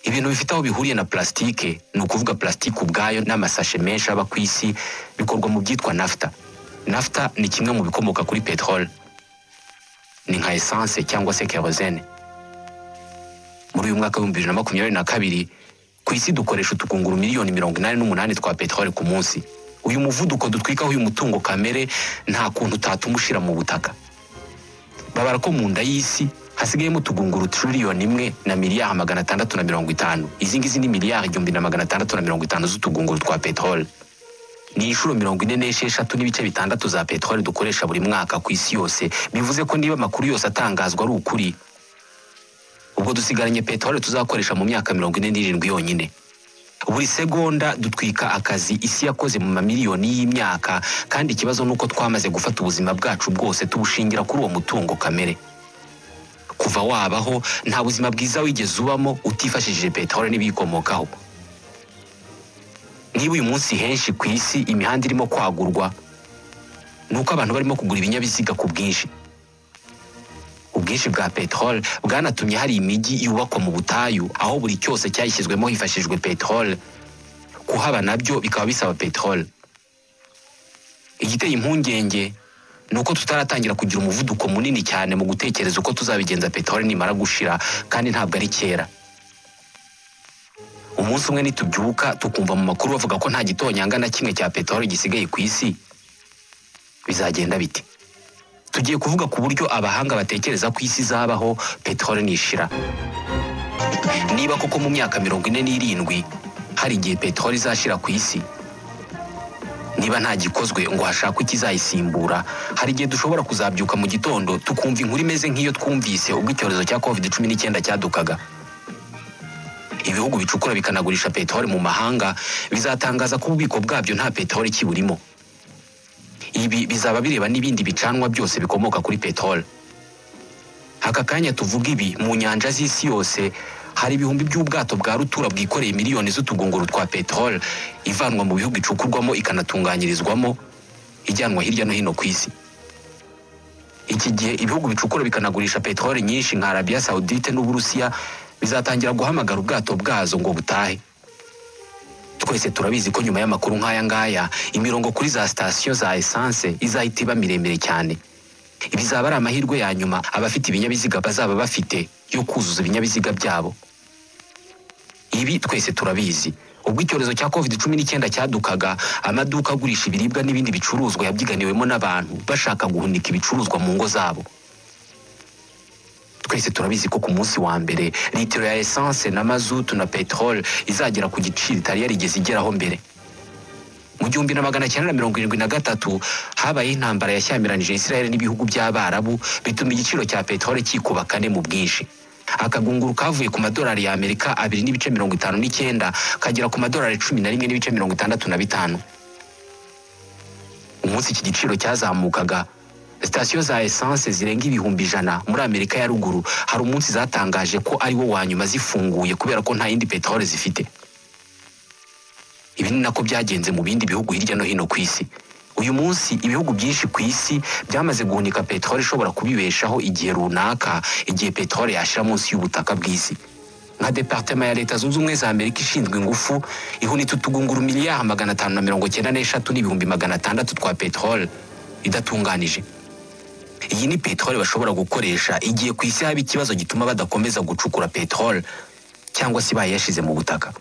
ibintu bifite aho bihuriye na plastike ni ukuvuga plastike ubwayo n'amasashe menshi aba ku isi bikorwa mu byitwa nafta. Nafta ni kimwe mu bikomoka kuri petrol, ni nka essence cyangwa se kerosene. Muri uyu mwaka w'2022 ku isi dukoresha utugunguru miliyoni 88 twa petrol ku munsi. Uyu muvuduko dutwikaho uyu mutungo kamere nta kuntu utatumushira mu butaka. Babara ko mu nda y'isi hasigayemo utugunguru trillion 1 na miliyari 650. Izi ngizi ni miliyari 1650 z'utugunguru twa petrol. Ni inshuro 46 n'ibice bitandatu za petrol dukoresha buri mwaka ku isi yose. Bivuze ko niba amakuru yose atangazwa ari ukuri, ubwo dusigaranye petrol tuzakoresha mu myaka 47 yonyine. Buri segonda dutwika akazi isi yakoze mu mamiliyoni y'imyaka, kandi ikibazo nuko twamaze gufata ubuzima bwacu bwose tubushingira kuri uwo mutungo kamere. Kuva wabaho nta buzima bwiza wigeze ubamo utifashishije petrol n'ibikomokaho. Niba uyu munsi henshi ku isi imihanda irimo kwagurwa, nuko abantu barimo kugura ibinyabiziga ku bwinshi. Ubwinshi bwa petrol bwanatumye hari imijyi yubakwa mu butayu aho buri cyose cyayishyizwemo hifashishijwe petrol. Kuhaba nabyo bikaba bisaba petrol. Igiteye impungenge nuko tutaratangira kugira umuvuduko munini cyane mu gutekereza uko tuzabigenza petrol nimara gushira, kandi ntabwo ari kera. Umunsi umwe nitubyuka tukumva mu makuru bavuga ko nta gitonyanga na kimwe cya petrol gisigaye ku isi, bizagenda bite? Tugiye kuvuga ku buryo abahanga batekereza ko isi zabaho petrol nishira. Niba koko mu myaka 47 hari igihe petrol izashira ku isi, niba nta gikozwe ngo hashakwe ikizayisimbura, hari igihe dushobora kuzabyuka mu gitondo tukumva inkuru imeze nk'iyo twumvise ubwo icyorezo cya COVID-19 cyadukaga. Ibihugu bicukura bikanagurisha petrol mu mahanga bizatangaza ko ububiko bwabyo nta petrol kiburimo. Ibi bizaba bireba n'ibindi bicanwa byose bikomoka kuri petrol. Aka kanya tuvuga ibi, mu nyanja z'isi yose hari ibihumbi by'ubwato bwa rutura bwikoreye miliyoni z'utugunguru twa petrol ivanwa mu bihugu icukurwamo ikanatunganyirizwamo ijyanwa hirya no hino ku isi. Iki gihe ibihugu bicukura bikanagurisha petrol nyinshi nka Arabia Saudite n'Uburusiya bizatangira guhamagara ubwato bwazo ngo butahe. Twese turabizi ko nyuma y'amakuru nk'aya ngaya imirongo kuri za station za essence izahita iba miremire cyane. Ibizaba ari amahirwe ya nyuma abafite ibinyabiziga bazaba bafite yo kuzuza ibinyabiziga byabo. Ibi twese turabizi. Ubwo icyorezo cya COVID-19 cyadukaga, amaduka agurisha ibiribwa n'ibindi bicuruzwa yabyiganiwemo n'abantu bashaka guhunika ibicuruzwa mu ngo zabo. Twese turabizi ko ku munsi wa mbere litiro ya essence na mazutu na petrol izagera ku giciro itari yarigeze igeraho mbere. Mu 1973 habaye intambara yashyamiranyije Israel n'ibihugu by'Abarabu, bituma igiciro cya petrol kikuba kane mu bwinshi. Akagunguru kavuye ku madolari ya Amerika 2.59 kagera ku madolari 11.65. Umunsi iki giciro cyazamukaga, station za essence zirenga ibihumbi 100 muri Amerika ya ruguru hari umunsi zatangaje ko ari wo wanyuma zifunguye kubera ko nta yindi petrol zifite. Ibi ni nako byagenze mu bindi bihugu hirya no hino ku isi. Uyu munsi ibihugu byinshi ku isi byamaze guhunika petrol ishobora kubibeshaho igihe runaka, igihe petrol yashira munsi y'ubutaka bw'isi. Nka Departement ya Leta Zunze Ubumwe za Amerika ishinzwe ingufu ihunitse utugunguru miliyari 596,600 twa petrol idatunganije. Iyi ni petrol bashobora gukoresha igihe ku isi haba ikibazo gituma badakomeza gucukura petrol cyangwa se bayashize mu butaka.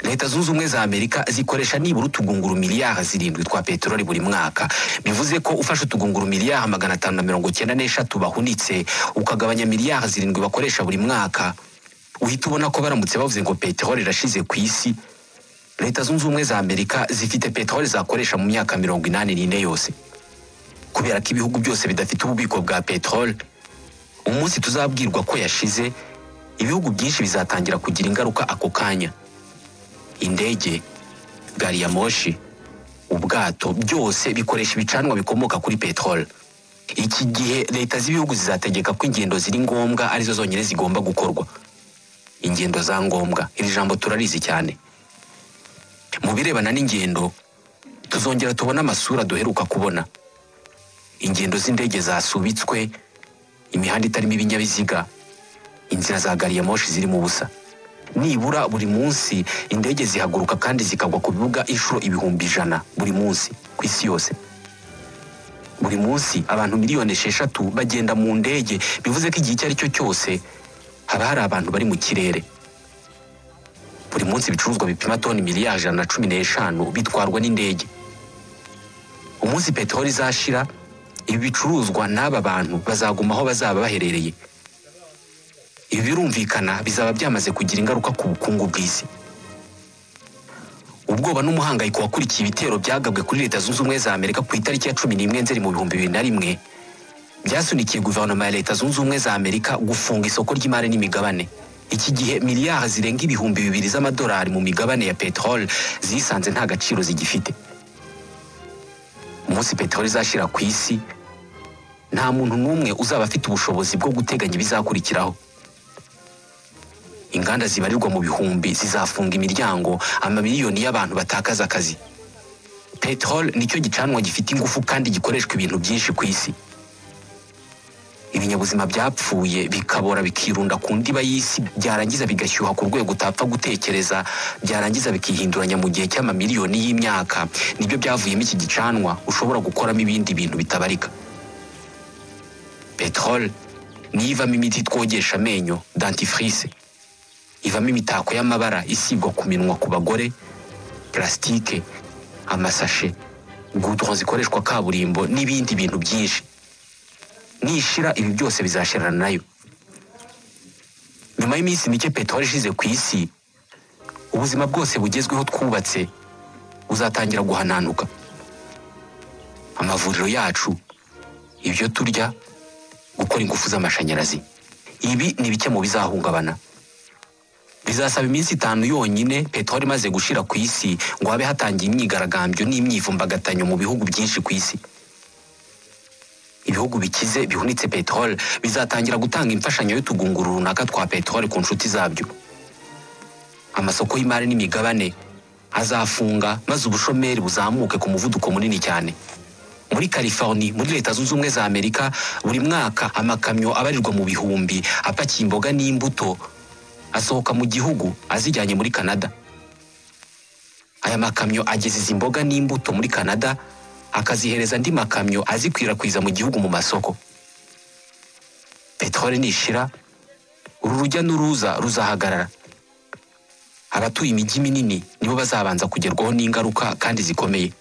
Leta Zunze Ubumwe za Amerika zikoresha nibura utugunguru miliyari 7 twa petrol buri mwaka. Bivuze ko ufashe utugunguru miliyari 593 bahunitse ukagabanya miliyari 7 bakoresha buri mwaka, uhita ubona ko baramutse bavuze ngo petrol irashize ku isi, Leta Zunze Ubumwe za Amerika zifite petrol zakoresha mu myaka 84 yose. Kubera ko ibihugu byose bidafite ububiko bwa petrol, umunsi tuzabwirwa ko yashize, ibihugu byinshi bizatangira kugira ingaruka ako kanya. Indege, gari ya moshi, ubwato byose bikoresha ibicanwa bikomoka kuri petrol. Iki gihe leta z'ibihugu zizategeka ko ingendo ziri ngombwa arizo zonyine zigomba gukorwa. Ingendo za ngombwa, iri jambo turarizi cyane. Mu birebana n'ingendo, tuzongera tubona amasura duheruka kubona. ingendo z'indege zasubitswe, imihanda itarimo ibinyabiziga, inzira za gari ya moshi ziri mu busa. Nibura buri munsi indege zihaguruka kandi zikagwa ku bibuga inshuro 100,000 buri munsi ku isi yose. Buri munsi abantu miliyoni 6 bagenda mu ndege, bivuze ko igihe icyo ari cyo cyose haba hari abantu bari mu kirere. Buri munsi ibicuruzwa bipima toni miliyari 115 bitwarwa n'indege. Umunsi peteroli izashira, ibi bicuruzwa n'aba bantu bazaguma aho bazaba baherereye. Ibi birumvikana bizaba byamaze kugira ingaruka ku bukungu bw'isi. Ubwoba n'umuhangayiko wakurikiye ibitero byagabwe kuri Leta Zunze Ubumwe za Amerika ku itariki ya 11 Nzeri mu 2001 byasunikiye guverinoma ya Leta Zunze Ubumwe za Amerika gufunga isoko ry'imari n'imigabane. Iki gihe miliyari zirenga 2,000 z'amadolari mu migabane ya peteroli zisanze nta gaciro zigifite. Umunsi peteroli izashira ku isi, nta muntu n'umwe uzaba afite ubushobozi bwo guteganya ibizakurikiraho. Inganda zibarirwa mu bihumbi zizafunga imiryango, amamiliyoni y'abantu batakaza akazi. Peteroli nicyo gicanwa gifite ingufu kandi gikoreshwa ibintu byinshi ku isi. Ibinyabuzima byapfuye bikabora bikirunda ku ndiba y'isi, byarangiza bigashyuha ku rwego utapfa gutekereza, byarangiza bikihinduranya mu gihe cy'amamiliyoni y'imyaka. Nibyo byavuyemo iki gicanwa ushobora gukoramo ibindi bintu bitabarika. Peteroli niyo ivamo imiti twogesha amenyo, dentifrice, ivamo imitako y'amabara isigwa ku minwa ku bagore, plastike, amasashe, goudron zikoreshwa kaburimbo n'ibindi bintu byinshi. Nishira ibi byose bizashirana nayo. Nyuma y'iminsi mike peteroli ishize ku isi, ubuzima bwose bugezweho twubatse buzatangira guhananuka. Amavuriro yacu, ibyo turya, gukora ingufu z'amashanyarazi, ibi ni bike mu bizahungabana. Bizasaba iminsi 5 yonyine peteroli imaze gushira ku isi ngo habe hatangiye imyigaragambyo n'imyivumbagatanyo mu bihugu byinshi ku isi. Ibihugu bikize bihunitse peteroli bizatangira gutanga imfashanyo y'utugunguru runaka twa peteroli ku nshuti zabyo. Amasoko y'imari n'imigabane azafunga maze ubushomeri buzamuke ku muvuduko munini cyane. Muri California, muri Leta Zunze Ubumwe za Amerika, buri mwaka amakamyo abarirwa mu bihumbi apakiye imboga n'imbuto asohoka mu gihugu azijyanye muri Canada. Aya makamyo ageze izi mboga n'imbuto muri Canada, akazihereza andi makamyo azikwirakwiza mu gihugu mu masoko. Peteroli nishira, uru rujya n'uruza ruzahagarara. Abatuye imijyi minini nibo bazabanza kugerwaho n'ingaruka kandi zikomeye.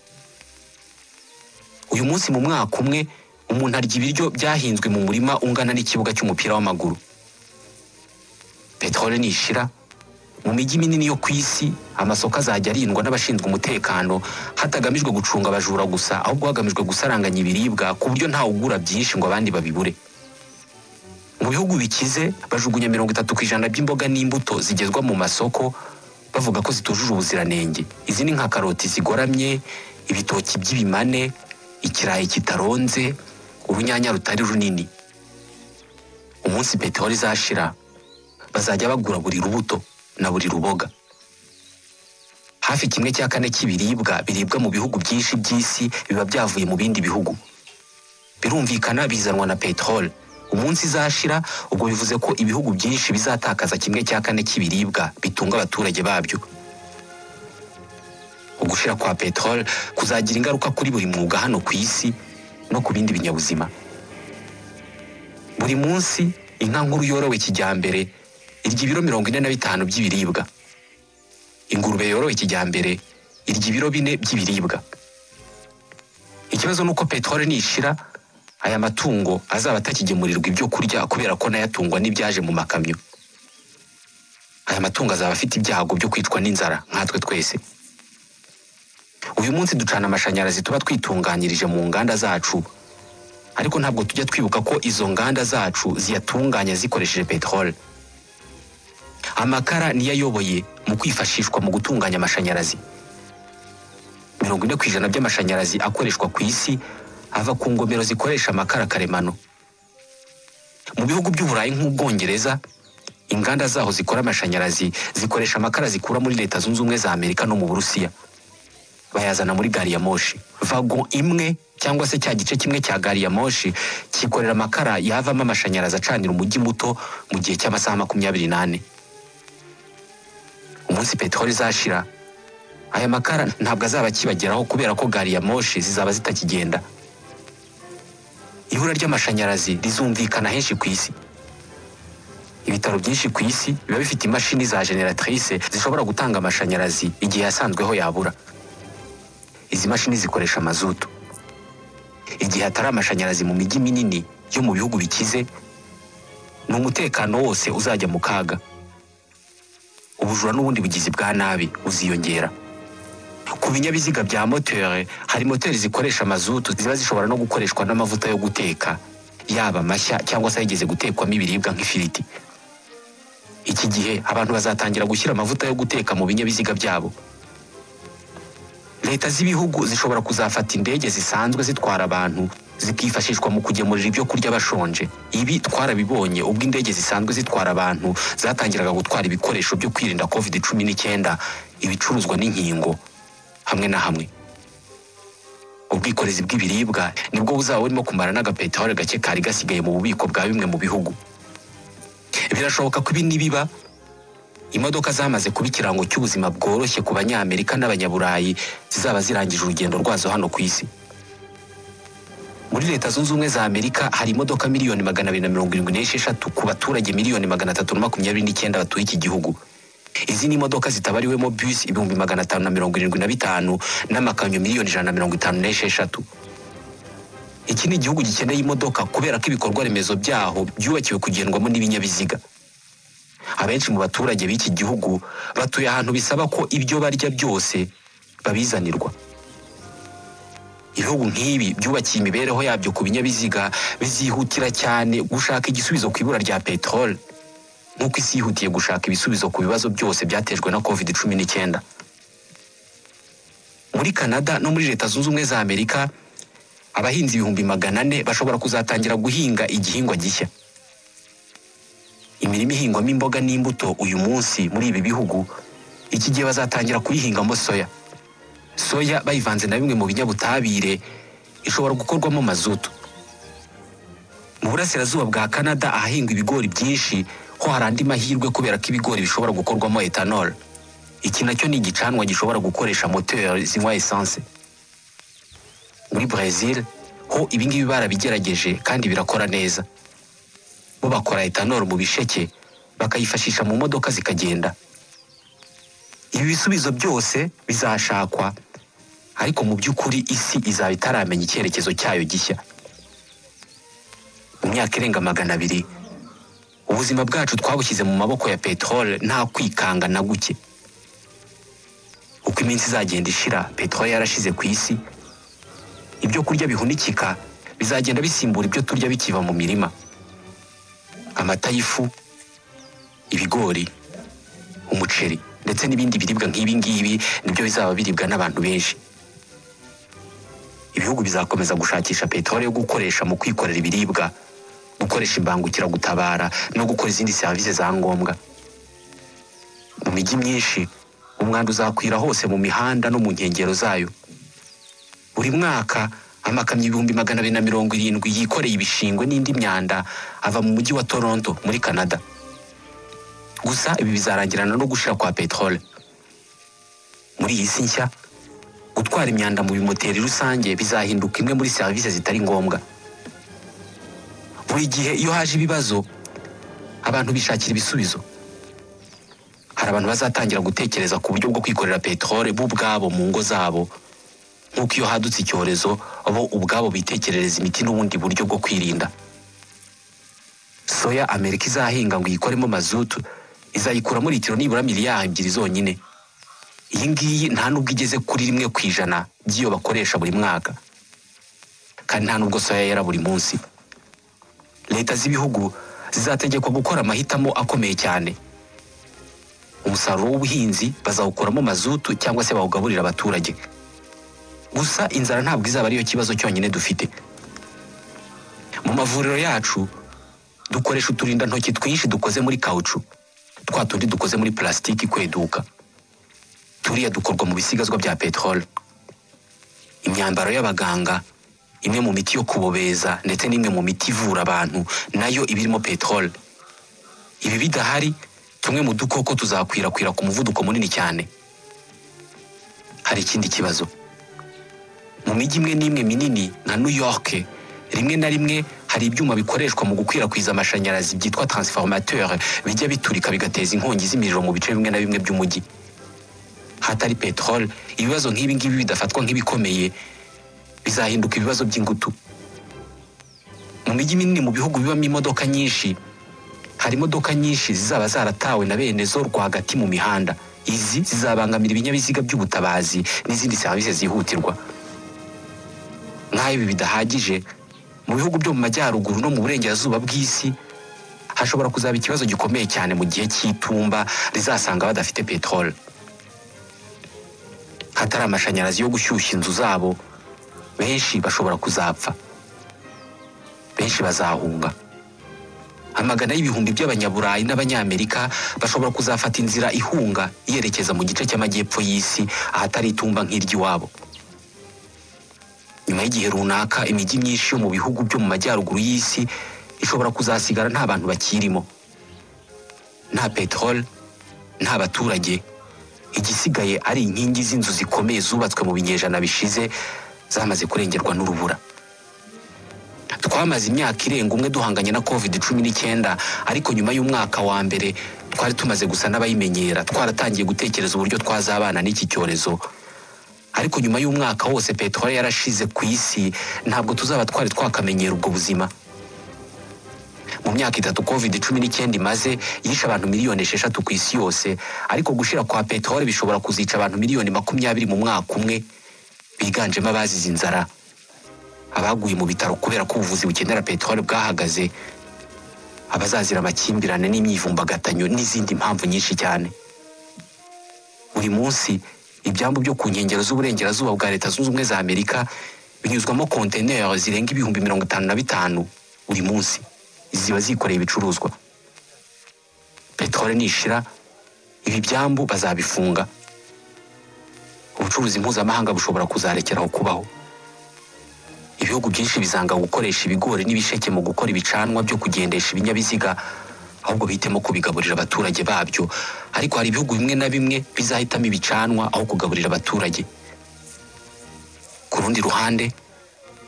Uyu munsi mu mwaka umwe umuntu arya ibiryo byahinzwe mu murima ungana n'ikibuga cy'umupira w'amaguru. Peteroli nishira, mu mijyi minini yo ku isi amasoko azajya arindwa n'abashinzwe umutekano, hatagamijwe gucunga abajura gusa, ahubwo hagamijwe gusaranganya ibiribwa ku buryo ntawe ugura byinshi ngo abandi babibure. Mu bihugu bikize bajugunya 30% by'imboga n'imbuto zigezwa mu masoko bavuga ko zitujuje ubuziranenge. Izi ni nka karoti zigoramye, ibitoki by'ibimane, ikirayi kitaronze, urunyanya rutari runini. Umunsi peteroli izashira, bazajya bagura buri rubuto na buri ruboga. Hafi 1/4 cy'ibiribwa biribwa mu bihugu byinshi by'isi biba byavuye mu bindi bihugu. Birumvikana bizanwa na peteroli. Umunsi izashira, ubwo bivuze ko ibihugu byinshi bizatakaza 1/4 cy'ibiribwa bitunga abaturage babyo. Ugushira kwa peteroli kuzagira ingaruka kuri buri mwuga hano ku isi no ku bindi binyabuzima. Buri munsi inka nkuru yorowe kijyambere irya ibiro 45 by'ibiribwa. Ingurube yorowe kijyambere irya ibiro 4 by'ibiribwa. Ikibazo nuko peteroli nishira, aya matungo azaba atakigemurirwa ibyo kurya kubera ko nayatungwa n'ibyaje mu makamyo. Aya matungo azaba afite ibyago byo kwicwa n'inzara nkatwe twese. Uyu munsi ducana amashanyarazi tuba twitunganyirije mu nganda zacu, ariko ntabwo tujya twibuka ko izo nganda zacu ziyatunganya zikoresheje peteroli. Amakara niyo ayoboye mu kwifashishwa mu gutunganya amashanyarazi. 40% by'amashanyarazi akoreshwa ku isi ava ku ngomero zikoresha amakara karemano. Mu bihugu by'Uburayi nk'Ubwongereza, inganda zaho zikora amashanyarazi zikoresha amakara zikura muri Leta Zunze Ubumwe za Amerika no mu Burusiya. bayazana muri gari ya moshi. Vagon imwe cyangwa se cya gice kimwe cya gari ya moshi kikorera amakara yavamo amashanyarazi acanira umujyi muto mu gihe cy'amasaha 24. Umunsi peteroli izashira, aya makara ntabwo azaba kibageraho kubera ko gari ya moshi zizaba zitakigenda. Ibura ry'amashanyarazi rizumvikana henshi ku isi. Ibitaro byinshi ku isi biba bifite imashini za generatrice zishobora gutanga amashanyarazi igihe yasanzweho yabura. Izi mashini zikoresha mazutu. Igihe hatari amashanyarazi mu mijyi minini yo mu bihugu bikize, n'umutekano wose uzajya mu kaga. Ubujura n'ubundi bugizi bwa nabi uziyongera. Ku binyabiziga bya moteur, hari moteri zikoresha mazutu ziba zishobora no gukoreshwa n'amavuta yo guteka, yaba mashya cyangwa se yigeze gutekwamo ibiribwa nk'ifiriti. Iki gihe abantu bazatangira gushyira amavuta yo guteka mu binyabiziga byabo. Leta z'ibihugu zishobora kuzafata indege zisanzwe zitwara abantu zikifashishwa mu kugemurira ibyo kurya bashonje. Ibi twarabibonye ubwo indege zisanzwe zitwara abantu zatangiraga gutwara ibikoresho byo kwirinda COVID-19, ibicuruzwa n'inkingo hamwe na hamwe. Ubwikorezi bw'ibiribwa nibwo buzaba burimo kumara n'agapeteroli gake kari gasigaye mu bubiko bwa bimwe mu bihugu. Birashoboka ko ibi nibiba, imodoka zamaze kuba ikirango cy'ubuzima bworoshye ku Banyamerika n'Abanyaburayi zizaba zirangije urugendo rwazo hano ku isi. Muri Leta Zunze Ubumwe za Amerika hari imodoka miliyoni 276 ku baturage miliyoni 329 batuye iki gihugu. Izi ni imodoka zitabariwemo bus 575 n'amakamyo miliyoni 156. Iki ni igihugu gikeneye imodoka kubera ko ibikorwa remezo byaho byubakiwe kugendwamo n'ibinyabiziga. Abenshi mu baturage b'iki gihugu batuye ahantu bisaba ko ibyo barya byose babizanirwa. Ibihugu nk'ibi byubakiye imibereho yabyo ku binyabiziga bizihutira cyane gushaka igisubizo ku ibura rya peteroli, nk'uko isi yihutiye gushaka ibisubizo ku bibazo byose byatejwe na COVID-19. Muri Canada no muri Leta Zunze Ubumwe za Amerika, abahinzi 400 bashobora kuzatangira guhinga igihingwa gishya. Imirimo ihingwamo imboga n'imbuto uyu munsi muri ibi bihugu, iki gihe bazatangira kuyihingamo soya. Soya bayivanze na bimwe mu binyabutabire ishobora gukorwamo mazutu. Mu burasirazuba bwa Canada ahahingwa ibigori byinshi ho hari andi mahirwe kubera ko ibigori bishobora gukorwamo ethanol. Iki nacyo ni igicanwa gishobora gukoresha moteur zinywa essence. Muri Brazil ho ibingibi barabigerageje kandi birakora neza. Bo bakora ethanol mu bisheke bakayifashisha mu modoka zikagenda. Ibi bisubizo byose bizashakwa, ariko mu by'ukuri isi izaba itaramenya icyerekezo cyayo gishya. Mu myaka irenga 200 ubuzima bwacu twabushyize mu maboko ya peteroli nta kwikanga na guke. Uko iminsi izagenda ishira, peteroli yarashize ku isi, ibyo kurya bihunikika bizagenda bisimbura ibyo turya bikiva mu mirima. Amata y'ifu, ibigori, umuceri ndetse n'ibindi biribwa nk'ibi ngibi nibyo bizaba biribwa n'abantu benshi. Ibihugu bizakomeza gushakisha peteroli yo gukoresha mu kwikorera ibiribwa, gukoresha imbangukira gutabara no gukora izindi service za ngombwa. Mu mijyi myinshi umwanda uzakwira hose mu mihanda no mu nkengero zayo. Buri mwaka amakamyo 270 yikoreye ibishingwe n'indi myanda ava mu mujyi wa Toronto muri Canada. Gusa ibi bizarangirana no gushira kwa peteroli. Muri iyi si nshya, gutwara imyanda mu bimoteri rusange bizahinduka imwe muri service zitari ngombwa. Buri gihe iyo haje ibibazo, abantu bishakira ibisubizo. Hari abantu bazatangira gutekereza ku buryo bwo kwikorera peteroli bo ubwabo mu ngo zabo, nk'uko iyo hadutse icyorezo abo ubwabo bitekerereza imiti n'ubundi buryo bwo kwirinda. Soya Amerika izahinga ngo yikoremo mazutu izayikura muri litiro nibura miliyari 2 zonyine. Iyi ngiyi nta nubwo igeze kuri 1% by'iyo bakoresha buri mwaka, kandi nta nubwo soya yera buri munsi. Leta z'ibihugu zizategekwa gukora amahitamo akomeye cyane. Umusaruro w'ubuhinzi bazawukuramo mazutu cyangwa se bawugaburira abaturage. Gusa inzara ntabwo izaba ariyo kibazo cyonyine dufite. Mu mavuriro yacu dukoresha uturinda ntoki twinshi dukoze muri kauchu, twa tundi dukoze muri plastiki kweduka. Turiya dukorwa mu bisigazwa bya peteroli. imyambaro y'abaganga, imwe mu miti yo kubobeza ndetse n'imwe mu miti ivura abantu nayo ibirimo peteroli. Ibi bidahari tumwe mu dukoko tuzakwirakwira ku muvuduko munini cyane. Hari ikindi kibazo. Mu mijyi imwe n'imwe minini nka New York, rimwe na rimwe hari ibyuma bikoreshwa mu gukwirakwiza amashanyarazi byitwa transformateur bijya biturika bigateza inkongi z'imiriro mu bice bimwe na bimwe by'umujyi. Hatari peteroli, ibibazo nk'ibi ngibi bidafatwa nk'ibikomeye bizahinduka ibibazo by'ingutu. Mu mijyi minini mu bihugu bibamo imodoka nyinshi, hari imodoka nyinshi zizaba zaratawe na bene zo rwagati mu mihanda. Izi zizabangamira ibinyabiziga by'ubutabazi n'izindi serivisi zihutirwa. Nk'aho ibi bidahagije, mu bihugu byo mu majyaruguru no mu burengerazuba bw'isi hashobora kuzaba ikibazo gikomeye cyane mu gihe cy'itumba rizasanga badafite peteroli. Hatari amashanyarazi yo gushyushya inzu zabo, benshi bashobora kuzapfa, benshi bazahunga. Amagana y'ibihumbi by'abanyaburayi n'abanyamerika bashobora kuzafata inzira ihunga yerekeza mu gice cy'amajyepfo y'isi ahatari itumba nk'iry'iwabo. Nyuma y'igihe runaka imijyi myinshi yo mu bihugu byo mu majyaruguru y'isi ishobora kuzasigara nta bantu bakirimo, nta peteroli, nta baturage. Igisigaye ari inkingi z'inzu zikomeye zubatswe mu binyejana bishize zamaze kurengerwa n'urubura. Twamaze imyaka irenga umwe duhanganye na COVID-19, ariko nyuma y'umwaka wa mbere twari tumaze gusa n'abayimenyera, twaratangiye gutekereza uburyo twazabana n'iki cyorezo. Ariko nyuma y'umwaka wose peteroli yarashize ku isi, ntabwo tuzaba twari twakamenyera ubwo buzima. Mu myaka 3 COVID-19 imaze yishe abantu miliyoni 6 ku isi yose, ariko gushira kwa peteroli bishobora kuzica abantu miliyoni 20 mu mwaka umwe, biganjemo abazize inzara, abaguye mu bitaro kubera ko ubuvuzi bukenera peteroli bwahagaze, abazazira amakimbirane n'imyivumbagatanyo n'izindi mpamvu nyinshi cyane. Buri munsi ibyambu byo ku nkengero z'uburengerazuba bwa Leta Zunze Ubumwe za Amerika binyuzwamo container zirenga ibihumbi 55 buri munsi, ziba zikoreye ibicuruzwa. Peteroli nishira, ibi byambu bazabifunga. Ubucuruzi mpuzamahanga bushobora kuzarekeraho kubaho. Ibihugu byinshi bizanga gukoresha ibigori n'ibisheke mu gukora ibicanwa byo kugendesha ibinyabiziga, ahubwo bitemo kubigaburira abaturage babyo. Ariko hari ibihugu bimwe na bimwe bizahitamo ibicanwa aho kugaburira abaturage. Ku rundi ruhande,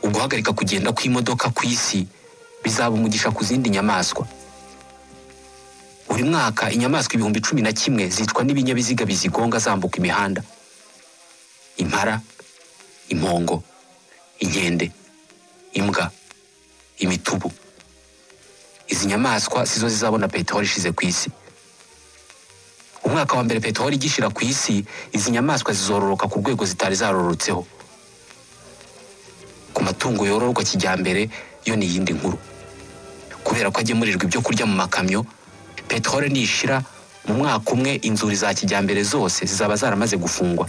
uguhagarika kugenda kw'imodoka ku isi bizaba umugisha ku zindi nyamaswa. Buri mwaka inyamaswa 11,000 zicwa n'ibinyabiziga bizigonga zambuka imihanda. Impara, impongo, inkende, imbwa, imitubu. Izi nyamaswa sizo zizabona peteroli ishize ku isi. Umwaka wa mbere peteroli igishira ku isi, izi nyamaswa zizororoka ku rwego zitari zarorotseho. Ku matungo yororwa kijyambere yo ni yindi nkuru. Kubera ko agemurirwa ibyo kurya mu makamyo, peteroli nishira mu mwaka umwe inzuri za kijyambere zose zizaba zaramaze gufungwa.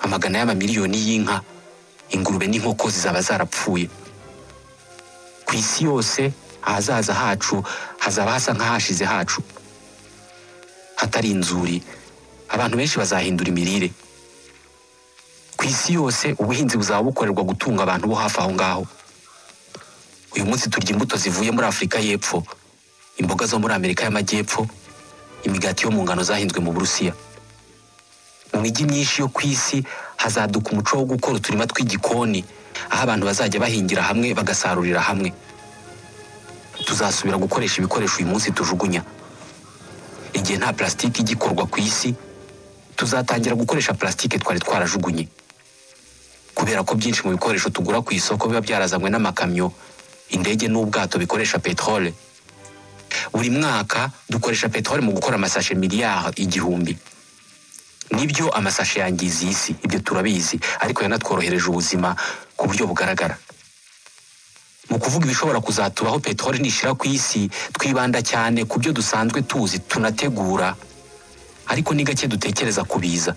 Amagana y'amamiliyoni y'inka, ingurube n'inkoko zizaba zarapfuye. Ku isi yose ahazaza hacu hazaba hasa nk'ahashize hacu. Hatari inzuri, abantu benshi bazahindura imirire. Ku isi yose ubuhinzi buzaba bukorerwa gutunga abantu bo hafi aho ngaho. Uyu munsi turya imbuto zivuye muri Afurika y'Epfo, imboga zo muri Amerika y'Amajyepfo, imigati yo mu ngano zahinzwe mu Burusiya. Mu mijyi myinshi yo ku isi hazaduka umuco wo gukora uturima tw'igikoni, aho abantu bazajya bahingira hamwe bagasarurira hamwe. Tuzasubira gukoresha ibikoresho uyu munsi tujugunya. Igihe nta plastiki igikorwa ku isi, tuzatangira gukoresha plastiki twari twarajugunye. Kubera ko byinshi mu bikoresho tugura ku isoko biba byarazanywe n'amakamyo, indege n'ubwato bikoresha peteroli. Buri mwaka dukoresha peteroli mu gukora amasashe miliyari 1,000. Nibyo amasashe yangiza isi, ibyo turabizi, ariko yanatworohereje ubuzima ku buryo bugaragara. Mu kuvuga ibishobora kuzatubaho peteroli nishira ku isi, twibanda cyane ku byo dusanzwe tuzi tunategura, ariko ni gake dutekereza kubiza.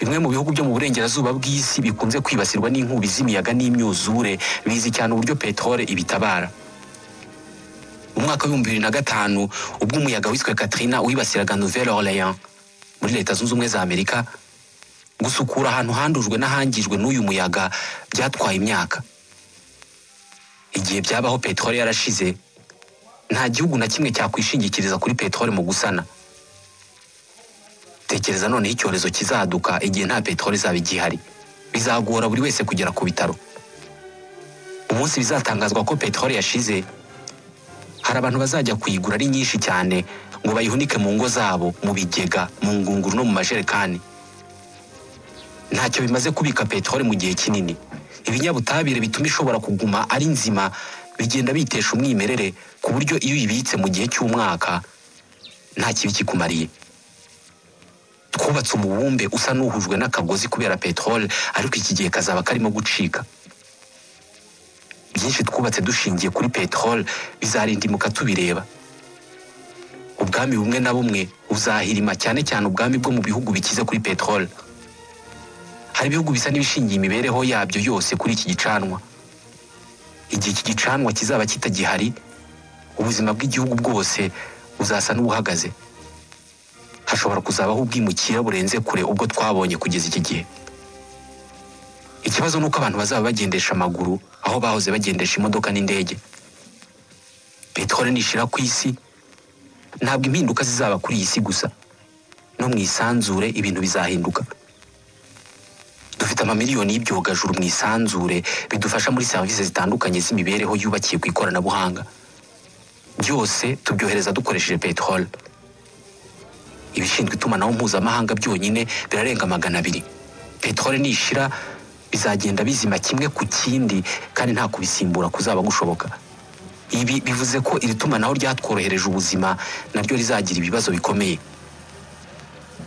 Bimwe mu bihugu byo mu burengerazuba bw'isi bikunze kwibasirwa n'inkubi z'imiyaga n'imyuzure, bizi cyane uburyo peteroli ibitabara. Mu mwaka wa 2005 ubwo umuyaga wiswe Katrina wibasiraga Nouvelle-Orléans muri Leta Zunze Ubumwe za Amerika, gusukura ahantu handujwe n'ahangijwe n'uyu muyaga byatwaye imyaka. Igihe byabaho peteroli yarashize, nta gihugu na kimwe cyakwishingikiriza kuri peteroli mu gusana. Tekereza none icyorezo kizaduka igihe nta peteroli izaba igihari, bizagora buri wese kugera ku bitaro. Umunsi bizatangazwa ko peteroli yashize, hari abantu bazajya kuyigura ari nyinshi cyane ngo bayihunike mu ngo zabo, mu bigega, mu ngunguru no mu majerekani. Ntacyo bimaze kubika peteroli mu gihe kinini. Ibinyabutabire bituma ishobora kuguma ari nzima bigenda bitesha umwimerere, ku buryo iyo uyibitse mu gihe cy'umwaka nta kibi kikumariye. Twubatse umubumbe usa n'uhujwe n'akagozi kubera peteroli, ariko iki gihe kazaba karimo gucika. Byinshi twubatse dushingiye kuri peteroli bizarindimuka tubireba. Ubwami bumwe na bumwe buzahirima, cyane cyane ubwami bwo mu bihugu bikize kuri peteroli. Hari ibihugu bisa n'ibishingiye imibereho yabyo yose kuri iki gicanwa. Igihe iki gicanwa kizaba kitagihari, ubuzima bw'igihugu bwose buzasa n'ubuhagaze. Hashobora kuzabaho ubwimukira burenze kure ubwo twabonye kugeza iki gihe. Ikibazo nuko abantu bazaba bagendesha amaguru aho bahoze bagendesha imodoka n'indege. Peteroli nishira ku isi, ntabwo impinduka zizaba kuri iyi si gusa, no mu isanzure ibintu bizahinduka. Dufite amamiliyoni y'ibyogajuru mu isanzure bidufasha muri serivisi zitandukanye z'imibereho yubakiye ku ikoranabuhanga. Byose tubyohereza dukoresheje peteroli. Ibishinzwe itumanaho mpuzamahanga byonyine birarenga 200. Peteroli nishira bizagenda bizima kimwe ku kindi, kandi nta kubisimbura kuzaba gushoboka. Ibi bivuze ko iri tumanaho ryatworohereje ubuzima naryo rizagira ibibazo bikomeye.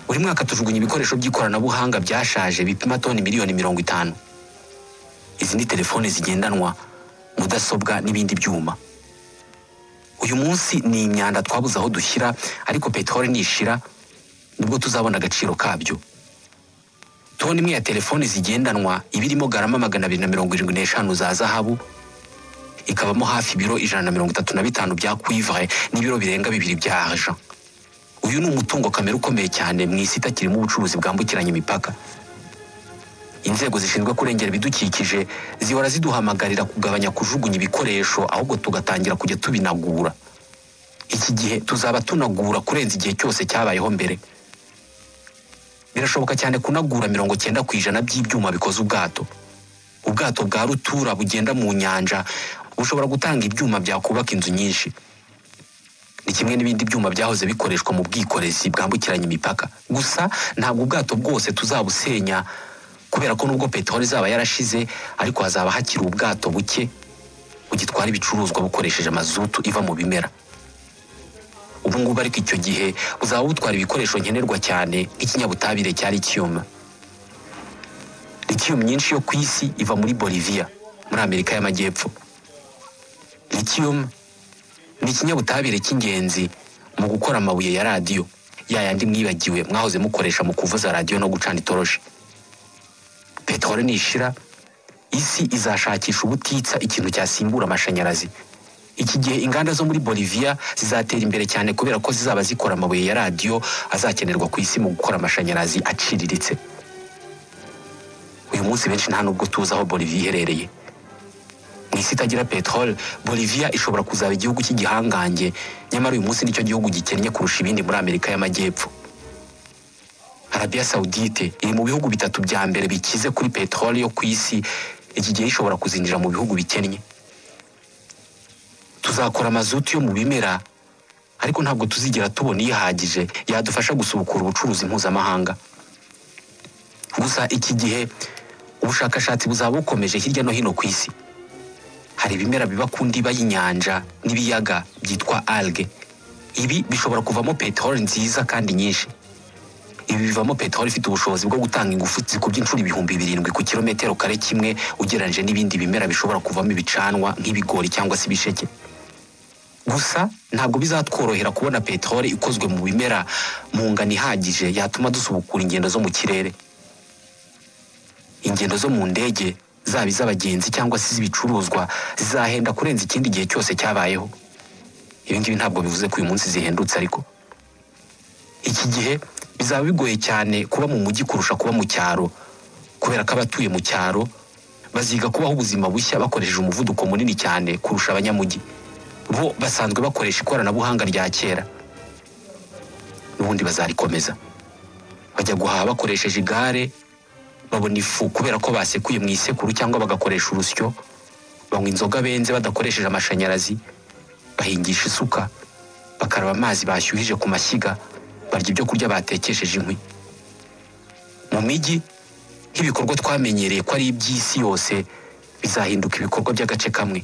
Buri mwaka tujugunya ibikoresho by'ikoranabuhanga byashaje bipima toni miliyoni 50. Izi ni telefone zigendanwa, mudasobwa n'ibindi byuma. Uyu munsi ni imyanda twabuze aho dushyira, ariko peteroli nishira nibwo tuzabona agaciro kabyo. Toni imwe ya telefone zigendanwa ibirimo garama 275 za zahabu, ikabamo hafi ibiro 135 bya cuivre n'ibiro birenga 2 bya argent. Uyu ni umutungo kamere ukomeye cyane mu isi itakirimo ubucuruzi bwambukiranya imipaka. Inzego zishinzwe kurengera ibidukikije zihora ziduhamagarira kugabanya kujugunya ibikoresho, ahubwo tugatangira kujya tubinagura. Iki gihe tuzaba tunagura kurenza igihe cyose cyabayeho mbere. Birashoboka cyane kunagura 90% by'ibyuma bikoze ubwato. Ubwato bwa rutura bugenda mu nyanja bushobora gutanga ibyuma byakubaka inzu nyinshi. Ni kimwe n'ibindi byuma byahoze bikoreshwa mu bwikorezi bwambukiranya imipaka. Gusa ntabwo ubwato bwose tuzabusenya, kubera ko nubwo peteroli izaba yarashize, ariko hazaba hakiri ubwato buke bugitwara ibicuruzwa bukoresheje mazutu iva mu bimera. Ubu ngubu ariko icyo gihe buzaba butwara ibikoresho nkenerwa cyane nk'ikinyabutabire cya lithium. Lithium nyinshi yo ku isi iva muri Bolivia, muri Amerika y'Amajyepfo. Lithium ni ikinyabutabire cy'ingenzi mu gukora amabuye ya radiyo, yayandi mwibagiwe mwahoze mukoresha mu kuvuza radiyo no gucana itoroshi. Peteroli nishira, isi izashakisha ubutitsa ikintu cyasimbura amashanyarazi. Iki gihe inganda zo muri Bolivia zizatera imbere cyane kubera ko zizaba zikora amabuye ya radiyo azakenerwa ku isi mu gukora amashanyarazi aciriritse. Uyu munsi benshi nta nubwo tuzi aho Bolivia iherereye. Mu isi itagira peteroli, Bolivia ishobora kuzaba igihugu cy'igihangange, nyamara uyu munsi nicyo gihugu gikennye kurusha ibindi muri Amerika y'Amajyepfo. Arabia Saudite iri mu bihugu 3 bya mbere bikize kuri peteroli yo ku isi, iki gihe ishobora kuzinjira mu bihugu bikennye. Tuzakora mazutu yo mu bimera, ariko ntabwo tuzigera tubona ihagije yadufasha gusubukura ubucuruzi mpuzamahanga. Gusa iki gihe ubushakashatsi buzaba bukomeje hirya no hino ku isi. Hari ibimera biba ku ndiba y'inyanja n'ibiyaga byitwa algae. Ibi bishobora kuvamo peteroli nziza kandi nyinshi. Ibi bivamo peteroli ifite ubushobozi bwo gutanga ingufu zikubye inshuro 7,000 ku kilometero kare kimwe ugereranyije n'ibindi bimera bishobora kuvamo ibicanwa nk'ibigori cyangwa se ibisheke. Gusa ntabwo bizatworohera kubona peteroli ikozwe mu bimera mu ngano ihagije yatuma dusubukura ingendo zo mu kirere. Ingendo zo mu ndege, zaba iz'abagenzi cyangwa se iz'ibicuruzwa, zizahenda kurenza ikindi gihe cyose cyabayeho. Ibi ngibi ntabwo bivuze ko uyu munsi zihendutse, ariko iki gihe bizaba bigoye cyane kuba mu mujyi kurusha kuba mu cyaro, kubera ko abatuye mu cyaro baziga kubaho ubuzima bushya bakoresheje umuvuduko munini cyane kurusha abanyamujyi. Bo basanzwe bakoresha ikoranabuhanga rya kera, n'ubundi bazarikomeza. Bajya guhaha bakoresheje igare, babona ifu kubera ko basekuye mu isekuru cyangwa bagakoresha urusyo, banywa inzoga benze badakoresheje amashanyarazi, bahingisha isuka, bakaraba amazi bashyuhije ku mashyiga, barya ibyo kurya batekesheje inkwi. Mu mijyi nk'ibikorwa twamenyereye ko ari iby'isi yose bizahinduka ibikorwa by'agace kamwe.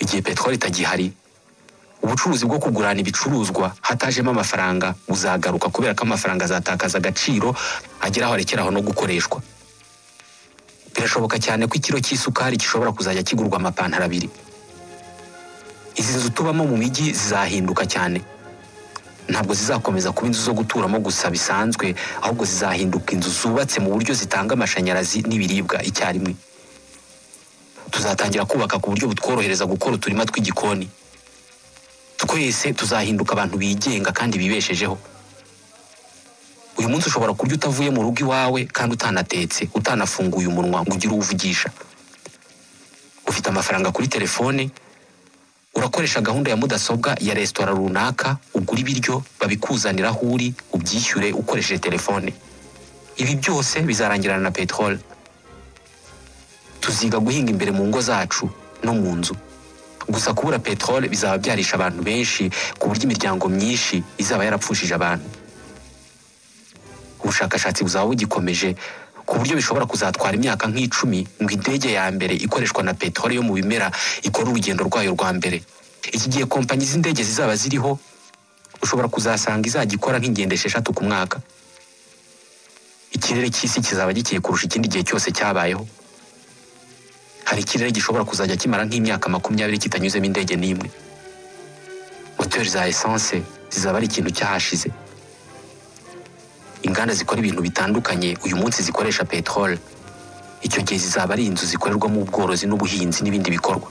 Igihe peteroli itagihari, ubucuruzi bwo kugurana ibicuruzwa hatajemo amafaranga buzagaruka, kubera ko amafaranga azatakaza agaciro agera aho arekeraho no gukoreshwa. Birashoboka cyane ko ikiro cy'isukari gishobora kuzajya kigurwa amapantaro 2. Izi nzu tubamo mu mijyi zizahinduka cyane. Ntabwo zizakomeza kuba inzu zo guturamo gusa bisanzwe, ahubwo zizahinduka inzu zubatse mu buryo zitanga amashanyarazi n'ibiribwa icyarimwe. Tuzatangira kubaka ku buryo butworohereza gukora uturima tw'igikoni. Twese tuzahinduka abantu bigenga kandi bibeshejeho. Uyu munsi ushobora kurya utavuye mu rugo iwawe kandi utanatetse, utanafunguye umunwa ngo ugire uwuvugisha. Ufite amafaranga kuri telefone, urakoresha gahunda ya mudasobwa ya resitora runaka, ugura ibiryo babikuzanira aho uri, ubyishyure ukoresheje telefone. Ibi byose bizarangirana na peteroli. Tuziga guhinga imbere mu ngo zacu no mu nzu. Gusa kubura peteroli bizaba byarisha abantu benshi ku buryo imiryango myinshi izaba yarapfushije abantu. Ubushakashatsi buzaba bugikomeje ku buryo bishobora kuzatwara imyaka nk'icumi ngo indege ya mbere ikoreshwa na peteroli yo mu bimera ikora urugendo rwayo rwa mbere. Iki gihe kompanyi z'indege zizaba ziriho, ushobora kuzasanga izajya ikora nk'ingendo 6 ku mwaka. Ikirere cy'isi kizaba gikeye kurusha ikindi gihe cyose cyabayeho. Hari ikirere gishobora kuzajya kimara nk'imyaka 20 kitanyuzemo indege n'imwe. Moteri za essence zizaba ari ikintu cyahashize. Inganda zikora ibintu bitandukanye uyu munsi zikoresha peteroli. Icyo gihe zizaba ari inzu zikorerwamo ubworozi n'ubuhinzi n'ibindi bikorwa.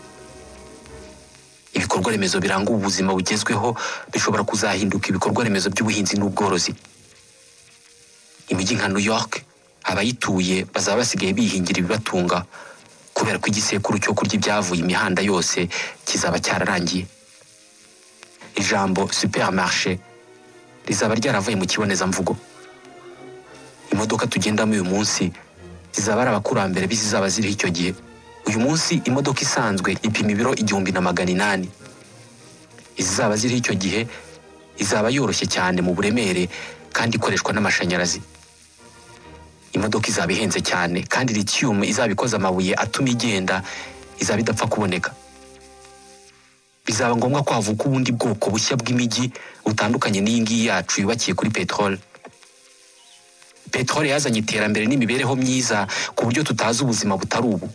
Ibikorwa remezo biranga ubuzima bugezweho bishobora kuzahinduka ibikorwa remezo by'ubuhinzi n'ubworozi. Imijyi nka New York, abayituye bazaba basigaye bihingira ibibatunga, kubera ko igisekuru cyo kurya ibyavuye imihanda yose kizaba cyararangiye. Ijambo supermarché rizaba ryaravuye mu kibonezamvugo. Imodoka tugendamo uyu munsi zizaba ari abakurambere bizaba ziriho icyo gihe. Uyu munsi imodoka isanzwe ipima ibiro 1800. Izaba ziriho icyo gihe izaba yoroshye cyane mu buremere kandi ikoreshwa n'amashanyarazi. Imodoka izaba ihenze cyane kandi lithium izaba ikoze amabuye atuma igenda, izaba idapfa kuboneka. Bizaba ngombwa ko havuka ubundi bwoko bushya bw'imijyi butandukanye n'iyi ngiyi yacu yubakiye kuri peteroli. Peteroli yazanye iterambere n'imibereho myiza ku buryo tutazi ubuzima butari ubu.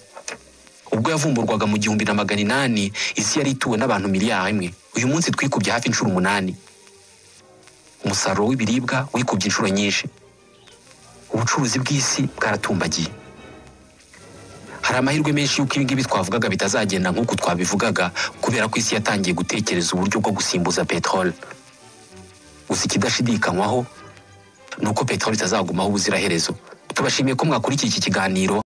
Ubwo yavumburwaga mu 1800, isi yari ituwe n'abantu miliyari 1. Uyu munsi twikubye hafi inshuro 8. Umusaruro w'ibiribwa wikubye inshuro nyinshi. Ubucuruzi bw'isi bwaratumbagiye. Hari amahirwe menshi y'uko ibingibi twavugaga bitazagenda nk'uko twabivugaga, kubera ko isi yatangiye gutekereza uburyo bwo gusimbuza peteroli. Gusa ikidashidikanywaho nuko peteroli itazagumaho ubuziraherezo. Tubashimiye ko mwakurikiye iki kiganiro.